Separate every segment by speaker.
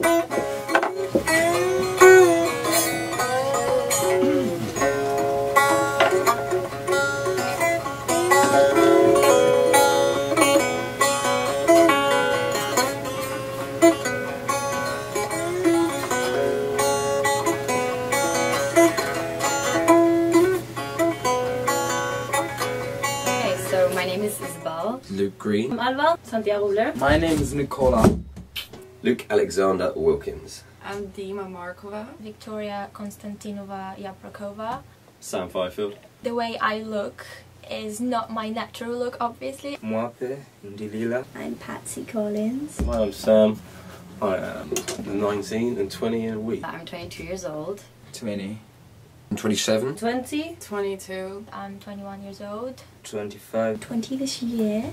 Speaker 1: My name is Isabel.
Speaker 2: Luke Green.
Speaker 1: I'm Alva. Santiago Blur.
Speaker 3: My name is Nicola.
Speaker 2: Luke Alexander Wilkins.
Speaker 4: I'm Dima Markova.
Speaker 5: Victoria Konstantinova Yaprakova.
Speaker 6: Sam Fifield.
Speaker 5: The way I look is not my natural look, obviously.
Speaker 3: Mwape Ndilila.
Speaker 7: I'm Patsy Collins.
Speaker 6: Hi, I'm Sam. I am 19 and 20 in a week.
Speaker 1: I'm 22 years old.
Speaker 3: 20.
Speaker 2: I'm 27.
Speaker 1: 20.
Speaker 4: 22.
Speaker 5: I'm 21 years old.
Speaker 3: 25.
Speaker 7: 20 this year.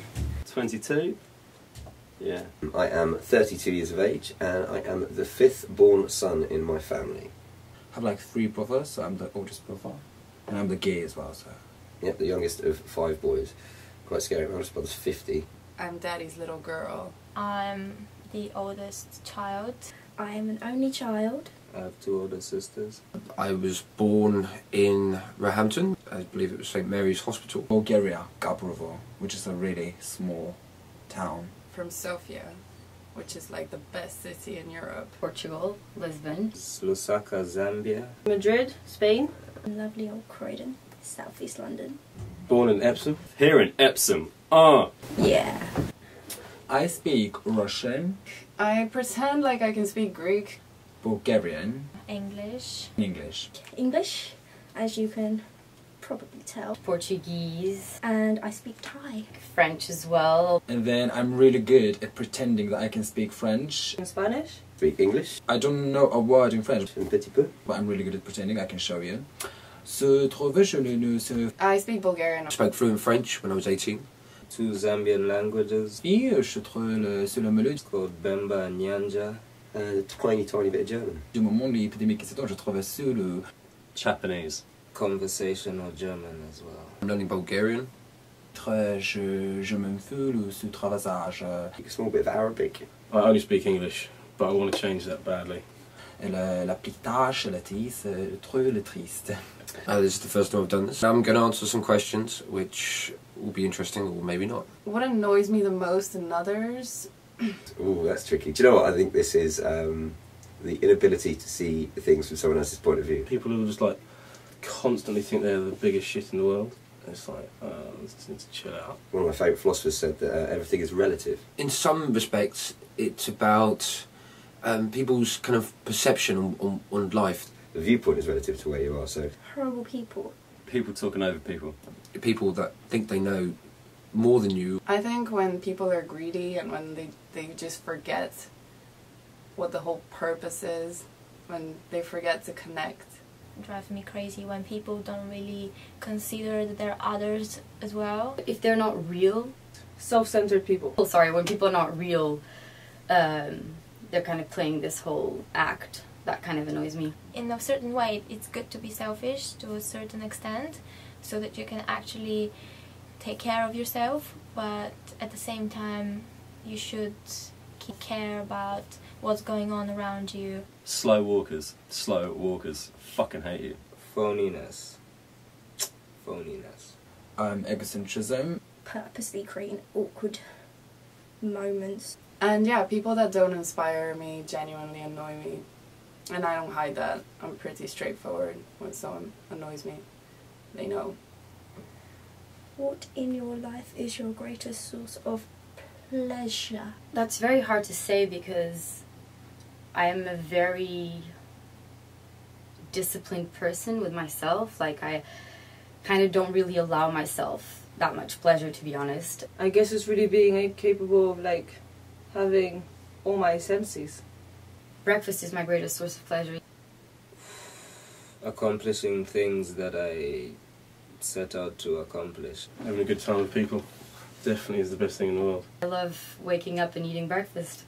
Speaker 6: 22. Yeah.
Speaker 2: I am 32 years of age and I am the 5th born son in my family.
Speaker 3: I have like 3 brothers, so I'm the oldest brother. And I'm the gay as well, so.
Speaker 2: Yep, the youngest of 5 boys. Quite scary. My oldest brother's 50.
Speaker 4: I'm Daddy's little girl.
Speaker 5: I'm the oldest child.
Speaker 7: I am an only child.
Speaker 3: I have 2 older sisters.
Speaker 2: I was born in Roehampton. I believe it was St Mary's Hospital.
Speaker 3: Bulgaria, Gabrovo, which is a really small town.
Speaker 4: From Sofia, which is like the best city in Europe.
Speaker 1: Portugal. Lisbon.
Speaker 3: Lusaka, Zambia.
Speaker 1: Madrid. Spain.
Speaker 7: Lovely old Croydon, southeast London.
Speaker 6: Born in Epsom. Here in Epsom. Ah!
Speaker 7: Yeah.
Speaker 3: I speak Russian,
Speaker 4: I pretend like I can speak Greek.
Speaker 3: Bulgarian,
Speaker 5: English.
Speaker 3: English.
Speaker 7: English, as you can probably tell.
Speaker 1: Portuguese.
Speaker 7: And I speak Thai.
Speaker 1: French as well.
Speaker 3: And then I'm really good at pretending that I can speak French.
Speaker 1: Spanish.
Speaker 2: Speak English.
Speaker 3: I don't know a word in French,
Speaker 2: Un petit peu.
Speaker 3: but I'm really good at pretending. I can show you. Se trouve je ne sais
Speaker 4: I speak Bulgarian.
Speaker 2: I spoke fluent French when I was 18.
Speaker 8: 2 Zambian languages.
Speaker 3: je trouve sur le milieu
Speaker 8: Called Bemba and Nyanja.
Speaker 2: And a tiny bit of German.
Speaker 3: du moment de l'épidémie qui s'étend, je trouve sur le
Speaker 6: Japanese.
Speaker 8: Conversational German as well.
Speaker 2: I'm learning Bulgarian.
Speaker 3: je me fais le ce travaillage.
Speaker 2: A small bit of Arabic.
Speaker 6: I only speak English, but I want to change that badly.
Speaker 3: La petite tâche, la triste, le triste.
Speaker 2: This is the first time I've done this. I'm going to answer some questions which will be interesting or maybe not.
Speaker 4: What annoys me the most in others?
Speaker 2: Ooh, that's tricky. Do you know what? I think this is the inability to see things from someone else's point of view.
Speaker 6: People who just like constantly think they're the biggest shit in the world. It's like, just need to chill out.
Speaker 2: One of my favourite philosophers said that everything is relative. In some respects, it's about people's kind of perception on life. The viewpoint is relative to where you are, so...
Speaker 7: Horrible people.
Speaker 6: People talking over people.
Speaker 2: People that think they know more than you.
Speaker 4: I think when people are greedy and when they just forget what the whole purpose is, when they forget to connect.
Speaker 5: It drives me crazy when people don't really consider that there are others as well.
Speaker 1: If they're not real, self-centered people. Oh, sorry, when people are not real, they're kind of playing this whole act. That kind of annoys me.
Speaker 5: In a certain way, it's good to be selfish to a certain extent, so that you can actually take care of yourself, but at the same time, you should care about what's going on around you.
Speaker 6: Slow walkers. Slow walkers. Fucking hate you.
Speaker 8: Phoniness. Phoniness.
Speaker 3: Egocentrism.
Speaker 7: Purposely creating awkward moments.
Speaker 4: And yeah, people that don't inspire me genuinely annoy me. And I don't hide that. I'm pretty straightforward. When someone annoys me, they know.
Speaker 7: What in your life is your greatest source of pleasure?
Speaker 1: That's very hard to say because I am a very disciplined person with myself. Like, I kind of don't really allow myself that much pleasure, to be honest.
Speaker 9: I guess it's really being capable of, like, having all my senses.
Speaker 1: Breakfast is my greatest source of pleasure.
Speaker 8: Accomplishing things that I set out to accomplish.
Speaker 6: Having a good time with people definitely is the best thing in the world.
Speaker 1: I love waking up and eating breakfast.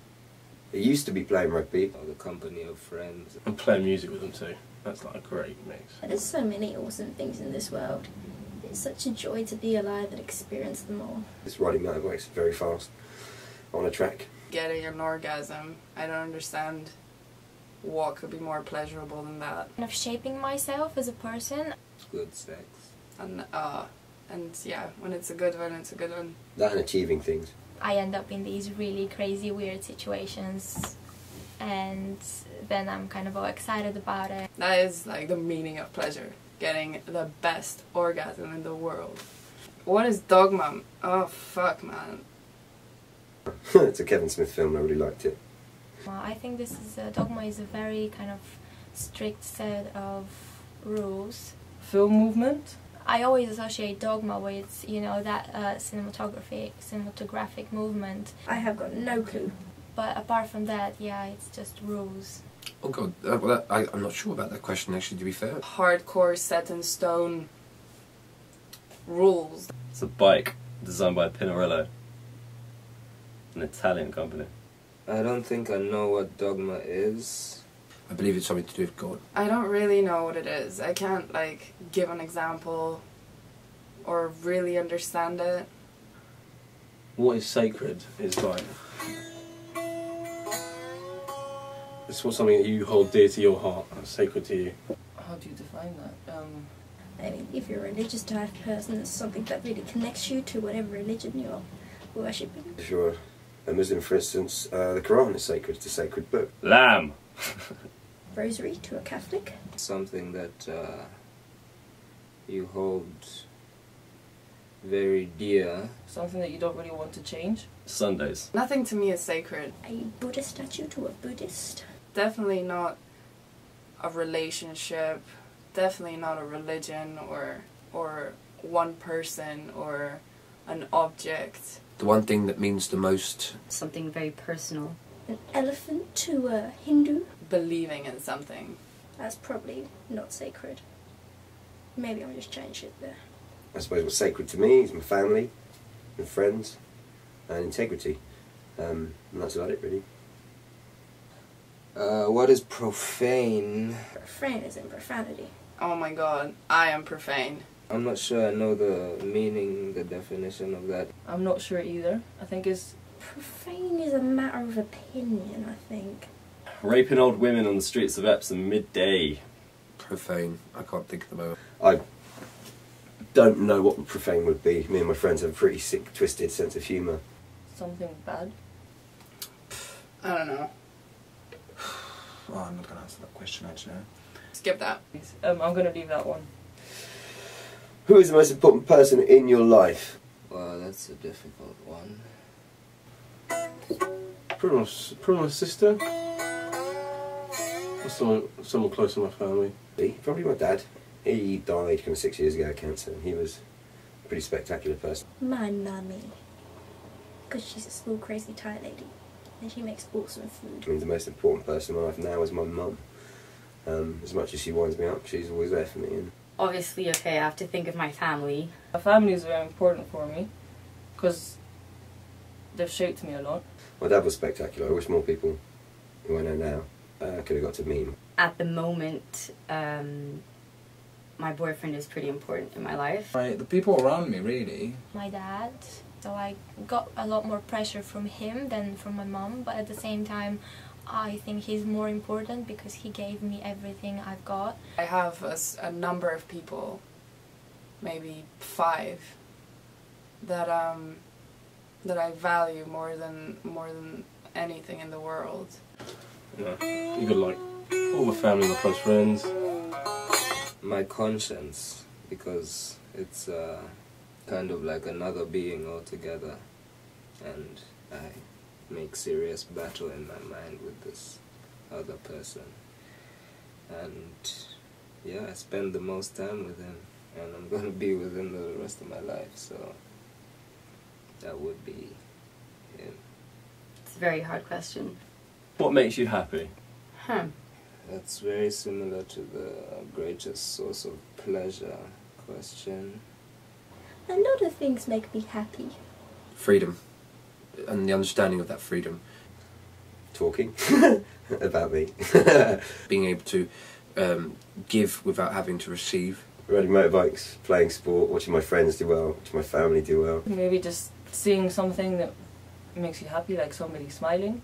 Speaker 2: It used to be playing rugby.
Speaker 8: Or the company of friends.
Speaker 6: And playing music with them too. That's like a great mix.
Speaker 7: There's so many awesome things in this world. It's such a joy to be alive and experience them all.
Speaker 2: It's riding motorbikes very fast on a track.
Speaker 4: Getting an orgasm. I don't understand what could be more pleasurable than that?
Speaker 5: Kind of shaping myself as a person.
Speaker 8: Good sex.
Speaker 4: And yeah, when it's a good one, it's a good one.
Speaker 2: That and achieving things.
Speaker 5: I end up in these really crazy, weird situations, and then I'm kind of all excited about it.
Speaker 4: That is like the meaning of pleasure. Getting the best orgasm in the world. What is Dogma? Oh fuck, man.
Speaker 2: It's a Kevin Smith film, I really liked it.
Speaker 5: I think this is Dogma is a very kind of strict set of rules.
Speaker 9: Film movement?
Speaker 5: I always associate Dogma with, you know, that cinematographic movement.
Speaker 7: I have got no clue.
Speaker 5: But apart from that, yeah, it's just rules.
Speaker 2: Oh god, well, I'm not sure about that question actually, to be fair.
Speaker 4: Hardcore set in stone rules.
Speaker 6: It's a bike designed by Pinarello, an Italian company.
Speaker 8: I don't think I know what dogma is.
Speaker 2: I believe it's something to do with God.
Speaker 4: I don't really know what it is. I can't like give an example or really understand it.
Speaker 6: What is sacred is like... It's what something that you hold dear to your heart, that's sacred to you.
Speaker 9: How do you define that?
Speaker 7: I mean, if you're a religious type of person, it's something that really connects you to whatever religion you're worshipping.
Speaker 2: If you're a Muslim, for instance, the Quran is sacred. It's a sacred book.
Speaker 6: Lamb!
Speaker 7: Rosary to a Catholic.
Speaker 8: Something that you hold very dear.
Speaker 9: Something that you don't really want to change?
Speaker 6: Sundays.
Speaker 4: Nothing to me is sacred.
Speaker 7: A Buddha statue to a Buddhist.
Speaker 4: Definitely not a relationship. Definitely not a religion or one person or an object.
Speaker 2: The one thing that means the most.
Speaker 1: Something very personal.
Speaker 7: An elephant to a Hindu.
Speaker 4: Believing in something.
Speaker 7: That's probably not sacred. Maybe I'll just change it there.
Speaker 2: I suppose what's sacred to me is my family and friends and integrity. And that's about it, really.
Speaker 8: What is profane?
Speaker 7: Profane is in profanity.
Speaker 4: Oh my god, I am profane.
Speaker 8: I'm not sure I know the meaning, the definition of that.
Speaker 9: I'm not sure either. I think it's...
Speaker 7: Profane is a matter of opinion, I think.
Speaker 6: Raping old women on the streets of Epsom midday.
Speaker 2: Profane. I can't think at the moment. I don't know what profane would be. Me and my friends have a pretty sick, twisted sense of humour.
Speaker 9: Something bad?
Speaker 4: I don't know.
Speaker 3: Oh, I'm not going to answer that question, actually.
Speaker 4: Skip that.
Speaker 9: I'm going to leave that one.
Speaker 2: Who is the most important person in your life?
Speaker 8: Well, that's a difficult one.
Speaker 6: Probably my sister. Or someone close to my family.
Speaker 2: Probably my dad. He died kind of 6 years ago of cancer, and he was a pretty spectacular person.
Speaker 7: My mummy. Because she's a small, crazy Thai lady. And she makes awesome food.
Speaker 2: I mean, the most important person in my life now is my mum. As much as she winds me up, she's always there for me. And
Speaker 1: Obviously, okay, I have to think of my family.
Speaker 9: My family is very important for me because they've shaped me a lot.
Speaker 2: my dad was spectacular. I wish more people who I know now could have got to meet him.
Speaker 1: At the moment, my boyfriend is pretty important in my life.
Speaker 3: Right, the people around me, really.
Speaker 5: My dad. So I got a lot more pressure from him than from my mom, but at the same time, I think he's more important because he gave me everything I've got.
Speaker 4: I have a number of people, maybe 5, that I value more than anything in the world.
Speaker 6: Yeah, you got like all my family, my close friends.
Speaker 8: My conscience, because it's kind of like another being altogether, and I make serious battle in my mind with this other person, and yeah, I spend the most time with him, and I'm gonna be with him the rest of my life, so that would be him.
Speaker 1: It's a very hard question.
Speaker 6: What makes you happy?
Speaker 8: That's very similar to the greatest source of pleasure question.
Speaker 7: A lot of things make me happy.
Speaker 2: Freedom. And the understanding of that freedom. Talking about me. Being able to give without having to receive. Riding motorbikes, playing sport, watching my friends do well, watching my family do well.
Speaker 9: Maybe just seeing something that makes you happy, like somebody smiling.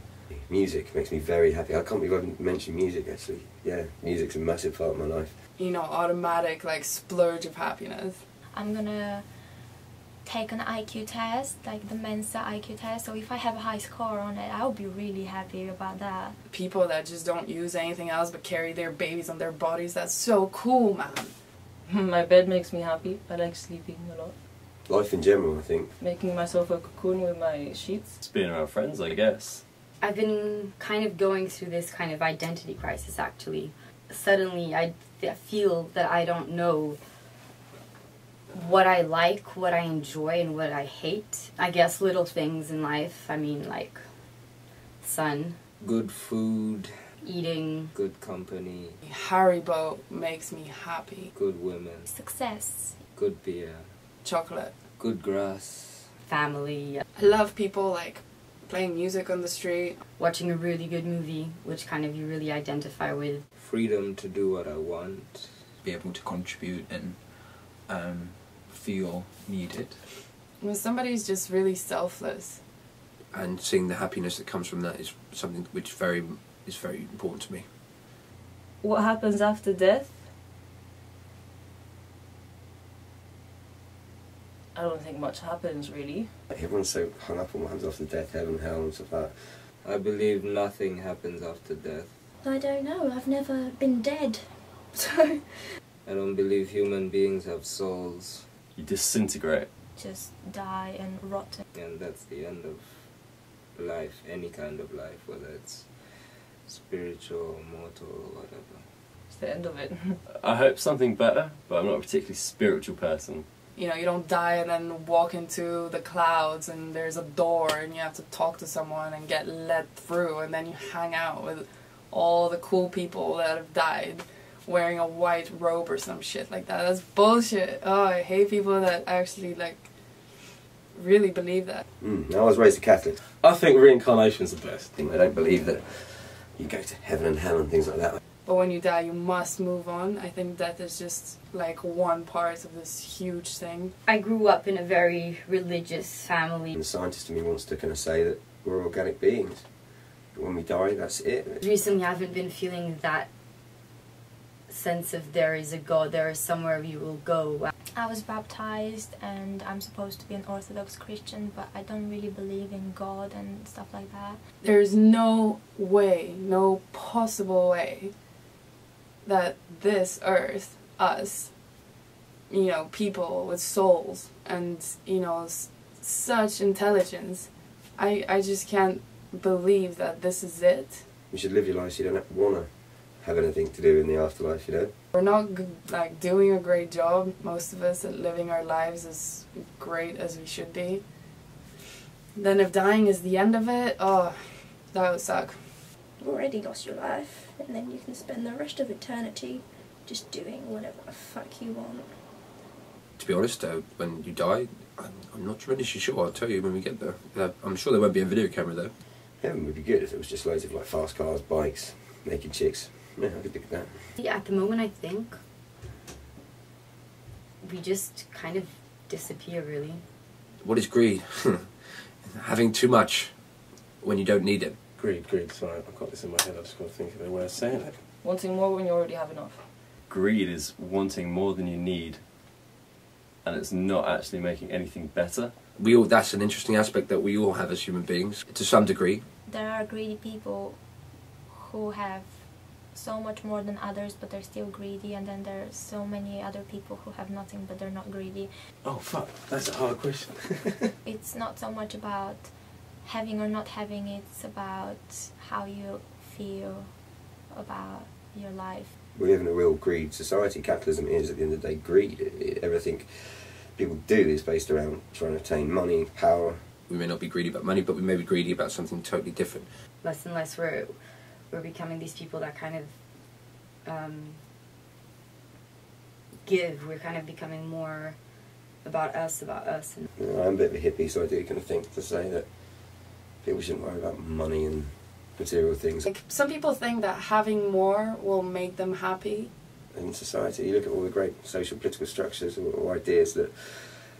Speaker 2: Music makes me very happy. I can't believe I haven't mentioned music actually. Yeah, music's a massive part of my life.
Speaker 4: You know, automatic like splurge of happiness.
Speaker 5: I'm gonna take an IQ test, like the Mensa IQ test. So if I have a high score on it, I'll be really happy about that.
Speaker 4: People that just don't use anything else but carry their babies on their bodies, that's so cool, man.
Speaker 9: My bed makes me happy. I like sleeping a lot.
Speaker 2: Life in general, I think.
Speaker 9: Making myself a cocoon with my sheets.
Speaker 6: It's being around friends, I guess.
Speaker 1: I've been kind of going through this kind of identity crisis actually. Suddenly I feel that I don't know what I like, what I enjoy, and what I hate. I guess little things in life. I mean, like sun,
Speaker 8: Good food,
Speaker 1: eating.
Speaker 8: good company,
Speaker 4: Haribo makes me happy.
Speaker 8: good women,
Speaker 5: Success.
Speaker 8: good beer,
Speaker 4: Chocolate.
Speaker 8: good grass.
Speaker 1: Family,
Speaker 4: I love people like playing music on the street.
Speaker 1: watching a really good movie, which kind of you really identify with.
Speaker 8: Freedom to do what I want.
Speaker 3: Be able to contribute and feel needed.
Speaker 4: When somebody's just really selfless.
Speaker 2: And seeing the happiness that comes from that is something which is very important to me.
Speaker 9: What happens after death? I don't think much happens really.
Speaker 2: Everyone's so hung up on what happens after death, heaven, hell and stuff like that.
Speaker 8: I believe nothing happens after death.
Speaker 7: I don't know, I've never been dead.
Speaker 4: So
Speaker 8: I don't believe human beings have souls,
Speaker 6: You disintegrate.
Speaker 5: Just die and rot.
Speaker 8: and that's the end of life, any kind of life, whether it's spiritual, mortal, or whatever.
Speaker 9: It's the end of it.
Speaker 6: I hope something better, but I'm not a particularly spiritual person.
Speaker 4: you know, you don't die and then walk into the clouds and there's a door and you have to talk to someone and get let through, and then you hang out with all the cool people that have died wearing a white robe or some shit like that. That's bullshit. Oh, I hate people that actually like really believe that.
Speaker 2: I was raised a Catholic.
Speaker 6: I think reincarnation's the best.
Speaker 2: I don't believe that you go to heaven and hell and things like that.
Speaker 4: But when you die, you must move on. I think death is just like one part of this huge thing.
Speaker 1: I grew up in a very religious family.
Speaker 2: And the scientist in me wants to kind of say that we're organic beings. But when we die, that's it.
Speaker 1: Recently I haven't been feeling that sense of there is a God, there is somewhere you will go.
Speaker 5: I was baptized and I'm supposed to be an Orthodox Christian, but I don't really believe in God and stuff like that.
Speaker 4: There's no way, no possible way that this earth, us, you know, people with souls and, you know, such intelligence, I just can't believe that this is it.
Speaker 2: You should live your life so you don't want to have anything to do in the afterlife, you know?
Speaker 4: We're not like doing a great job, most of us, at living our lives as great as we should be. Then if dying is the end of it, oh, that would suck.
Speaker 7: You've already lost your life, and then you can spend the rest of eternity just doing whatever the fuck you want.
Speaker 2: To be honest, when you die, I'm not really sure. I'll tell you when we get there. I'm sure there won't be a video camera though. Heaven would be good if it was just loads of like fast cars, bikes, naked chicks. Yeah, I could think of that.
Speaker 1: Yeah, at the moment I think we just kind of disappear really.
Speaker 2: What is greed? Having too much when you don't need it.
Speaker 6: Greed, sorry, I've got this in my head, I've just got to think of a way of saying it.
Speaker 9: Wanting more when you already have enough.
Speaker 6: Greed is wanting more than you need, and it's not actually making anything better.
Speaker 2: That's an interesting aspect that we all have as human beings, to some degree.
Speaker 5: There are greedy people who have so much more than others, but they're still greedy, and then there's so many other people who have nothing but they're not greedy.
Speaker 6: Oh fuck, that's a hard question.
Speaker 5: It's not so much about having or not having, it's about how you feel about your life.
Speaker 2: We live in a real greed society. Capitalism is, at the end of the day, greed. Everything people do is based around trying to attain money, power. We may not be greedy about money, but we may be greedy about something totally different.
Speaker 1: Less and less we're becoming these people that kind of give. We're kind of becoming more about us. And
Speaker 2: You know, I'm a bit of a hippie, so I do kind of think to say that people shouldn't worry about money and material things.
Speaker 4: Like, some people think that having more will make them happy.
Speaker 2: In society, you look at all the great social political structures or ideas that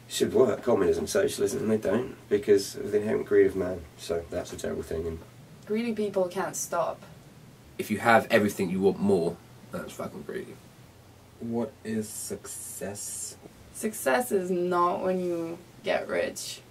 Speaker 2: should work, communism, socialism, and they don't, because of the inherent greed of man. So that's a terrible thing. And
Speaker 4: Greedy people can't stop.
Speaker 2: If you have everything you want more, that's fucking greedy.
Speaker 3: What is success?
Speaker 4: Success is not when you get rich.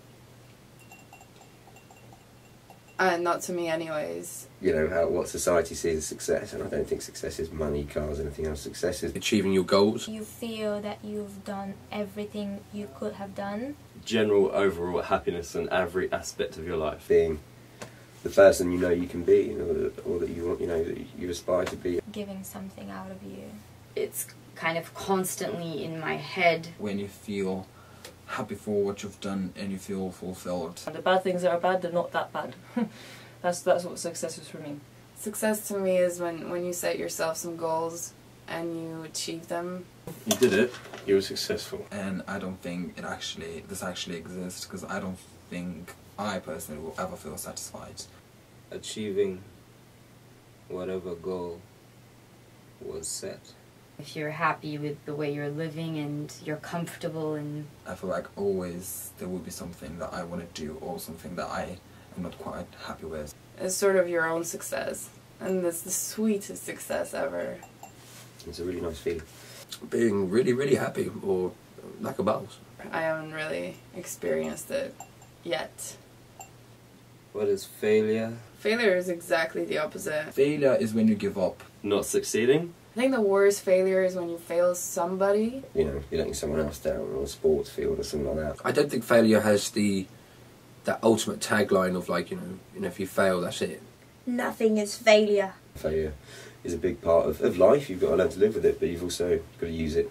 Speaker 4: Not to me anyways.
Speaker 2: You know, what society sees as success, and I don't think success is money, cars, anything else. Success is achieving your goals.
Speaker 5: You feel that you've done everything you could have done.
Speaker 6: General overall happiness in every aspect of your life.
Speaker 2: Being the person you know you can be, or that you want, you know, that you aspire to be.
Speaker 5: Giving something out of you.
Speaker 1: It's kind of constantly in my head.
Speaker 3: When you feel happy for what you've done and you feel fulfilled.
Speaker 9: The bad things that are bad, they're not that bad. That's what success is for me.
Speaker 4: Success to me is when you set yourself some goals and you achieve them.
Speaker 6: You did it. You were successful.
Speaker 3: And I don't think this actually exists, because I don't think I personally will ever feel satisfied.
Speaker 8: Achieving whatever goal was set.
Speaker 1: If you're happy with the way you're living and you're comfortable, and
Speaker 3: I feel like always there will be something that I want to do, or something that I am not quite happy with.
Speaker 4: It's sort of your own success. And it's the sweetest success ever.
Speaker 2: It's a really nice feeling. Being really, really happy, or lack of bowels.
Speaker 4: I haven't really experienced it yet.
Speaker 8: What is failure?
Speaker 4: Failure is exactly the opposite.
Speaker 3: Failure is when you give up.
Speaker 6: Not succeeding?
Speaker 4: I think the worst failure is when you fail somebody.
Speaker 2: You know, you're letting someone else down on a sports field or something like that. I don't think failure has that ultimate tagline of like, you know, if you fail, that's it.
Speaker 7: Nothing is failure.
Speaker 2: Failure is a big part of life. You've got to learn to live with it, but you've also got to use it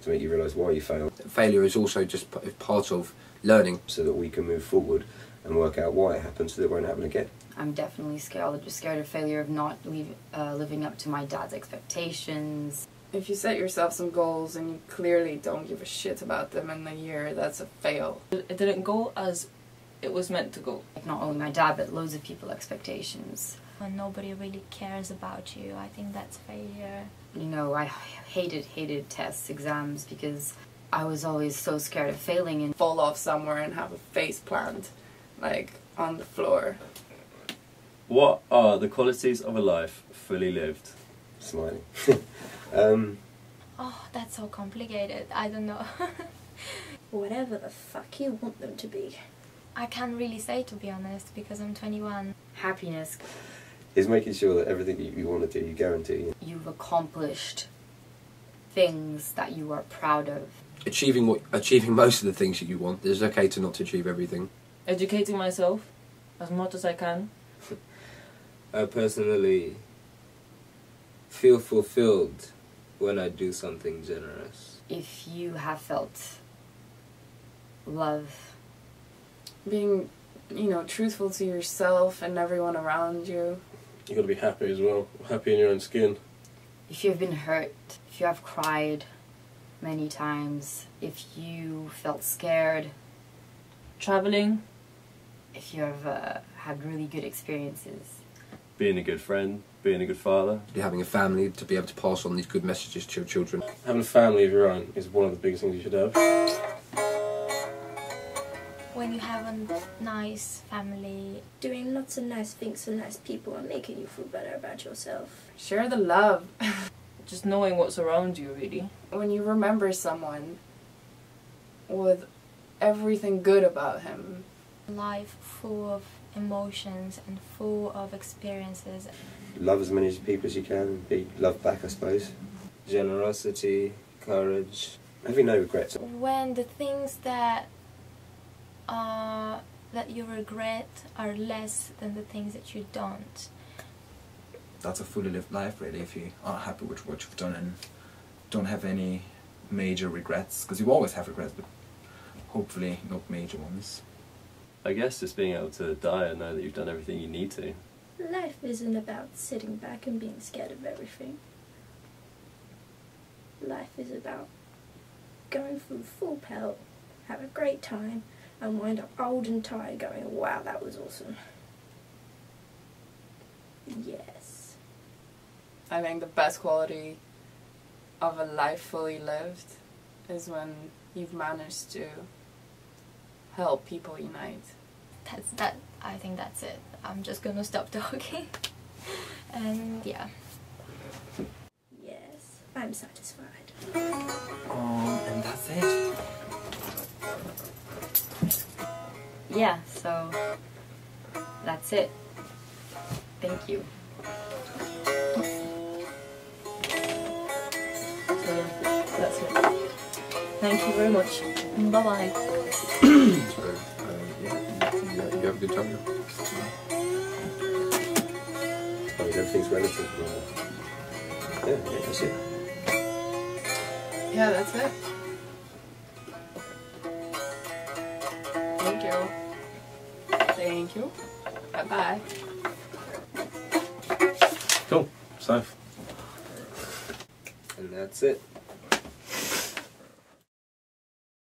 Speaker 2: to make you realise why you failed. Failure is also just part of learning, so that we can move forward and work out why it happened, so that it won't happen again.
Speaker 1: I'm definitely scared of failure, of not living up to my dad's expectations.
Speaker 4: If you set yourself some goals and you clearly don't give a shit about them in the year, that's a fail.
Speaker 9: It didn't go as it was meant to go.
Speaker 1: Like, not only my dad, but loads of people expectations.
Speaker 5: When nobody really cares about you, I think that's failure.
Speaker 1: You know, I hated tests, exams, because I was always so scared of failing and
Speaker 4: Fall off somewhere and have a face plant, like, on the floor.
Speaker 6: What are the qualities of a life fully lived?
Speaker 2: Smiling.
Speaker 5: Oh, that's so complicated. I don't know.
Speaker 7: Whatever the fuck you want them to be.
Speaker 5: I can't really say, to be honest, because I'm 21.
Speaker 1: happiness.
Speaker 2: Is making sure that everything you want to do, you guarantee.
Speaker 1: You've accomplished things that you are proud of.
Speaker 2: Achieving most of the things that you want. It's okay to not achieve everything.
Speaker 9: Educating myself as much as I can.
Speaker 8: I personally feel fulfilled when I do something generous.
Speaker 1: If you have felt love,
Speaker 4: Being, you know, truthful to yourself and everyone around you.
Speaker 6: You've got to be happy as well. Happy in your own skin.
Speaker 1: if you've been hurt, if you have cried many times, if you felt scared,
Speaker 9: Traveling.
Speaker 1: if you have had really good experiences.
Speaker 6: Being a good friend, being a good father.
Speaker 2: Having a family to be able to pass on these good messages to your children.
Speaker 6: Having a family of your own is one of the biggest things you should have.
Speaker 5: When you have a nice family,
Speaker 7: Doing lots of nice things for nice people and making you feel better about yourself.
Speaker 4: Share the love.
Speaker 9: Just knowing what's around you, really.
Speaker 4: When you remember someone with everything good about him.
Speaker 5: life full of emotions and full of experiences.
Speaker 2: Love as many people as you can and be loved back, I suppose.
Speaker 8: Generosity, courage.
Speaker 2: Having no regrets.
Speaker 5: When the things that you regret are less than the things that you don't.
Speaker 3: That's a fully lived life, really, if you are happy with what you've done and don't have any major regrets. Because you always have regrets, but hopefully not major ones.
Speaker 6: I guess just being able to die and know that you've done everything you need to.
Speaker 7: Life isn't about sitting back and being scared of everything. Life is about going through full pelt, have a great time, and wind up old and tired going, wow, that was awesome. Yes.
Speaker 4: I think the best quality of a life fully lived is when you've managed to help people unite.
Speaker 5: I think that's it. I'm just gonna stop talking. And yeah.
Speaker 7: Yes, I'm satisfied.
Speaker 3: And that's it.
Speaker 1: Yeah, so that's it. Thank you.
Speaker 9: So yeah, that's it. Thank you very much.
Speaker 5: Bye bye.
Speaker 2: So, you have a good time now? I mean, everything's relative. Yeah, that's it.
Speaker 4: Yeah, that's it. Thank you. Thank you. Bye bye.
Speaker 6: Cool. So.
Speaker 8: And that's it.